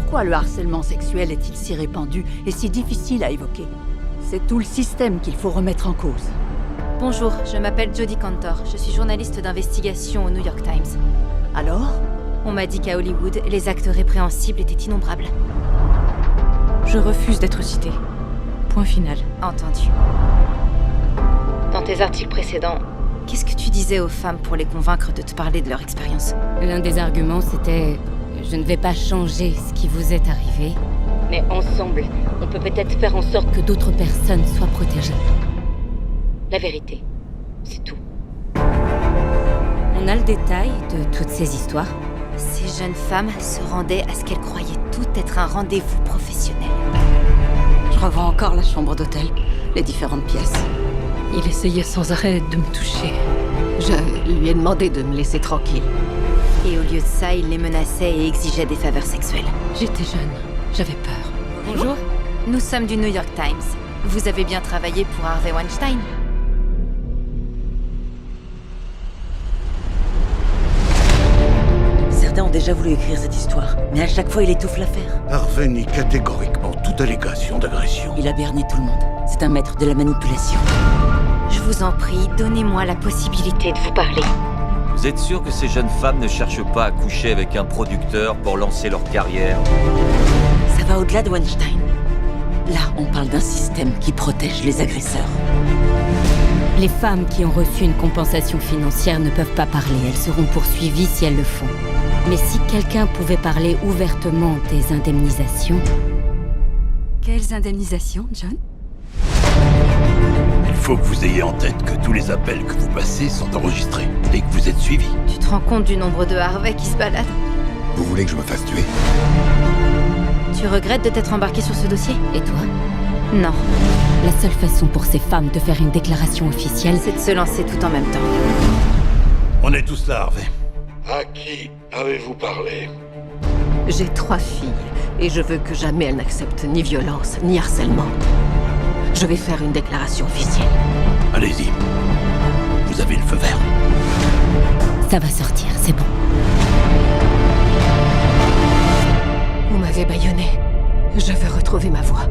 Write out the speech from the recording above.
Pourquoi le harcèlement sexuel est-il si répandu et si difficile à évoquer? C'est tout le système qu'il faut remettre en cause. Bonjour, je m'appelle Jodie Cantor. Je suis journaliste d'investigation au New York Times. Alors? On m'a dit qu'à Hollywood, les actes répréhensibles étaient innombrables. Je refuse d'être citée. Point final. Entendu. Dans tes articles précédents, qu'est-ce que tu disais aux femmes pour les convaincre de te parler de leur expérience? L'un des arguments, c'était « Je ne vais pas changer ce qui vous est arrivé, mais ensemble, on peut peut-être faire en sorte que d'autres personnes soient protégées. » La vérité, c'est tout. On a le détail de toutes ces histoires. Ces jeunes femmes se rendaient à ce qu'elles croyaient tout être un rendez-vous professionnel. Je revois encore la chambre d'hôtel, les différentes pièces. Il essayait sans arrêt de me toucher. Je lui ai demandé de me laisser tranquille. Et au lieu de ça, il les menaçait et exigeait des faveurs sexuelles. J'étais jeune, j'avais peur. Bonjour. Nous sommes du New York Times. Vous avez bien travaillé pour Harvey Weinstein? Certains ont déjà voulu écrire cette histoire, mais à chaque fois il étouffe l'affaire. Harvey nie catégoriquement toute allégation d'agression. Il a berné tout le monde. C'est un maître de la manipulation. Je vous en prie, donnez-moi la possibilité de vous parler. Vous êtes sûr que ces jeunes femmes ne cherchent pas à coucher avec un producteur pour lancer leur carrière? Ça va au-delà de Weinstein. Là, on parle d'un système qui protège les agresseurs. Les femmes qui ont reçu une compensation financière ne peuvent pas parler. Elles seront poursuivies si elles le font. Mais si quelqu'un pouvait parler ouvertement des indemnisations... Quelles indemnisations, John? Il faut que vous ayez en tête que tous les appels que vous passez sont enregistrés et que vous êtes suivis. Tu te rends compte du nombre de Harvey qui se baladent? Vous voulez que je me fasse tuer? Tu regrettes de t'être embarqué sur ce dossier? Et toi? Non. La seule façon pour ces femmes de faire une déclaration officielle, C'est de se lancer tout en même temps. On est tous là, Harvey. À qui avez-vous parlé? J'ai 3 filles et je veux que jamais elles n'acceptent ni violence, ni harcèlement. Je vais faire une déclaration officielle. Allez-y. Vous avez le feu vert. ça va sortir, c'est bon. Vous m'avez bâillonné. Je veux retrouver ma voix.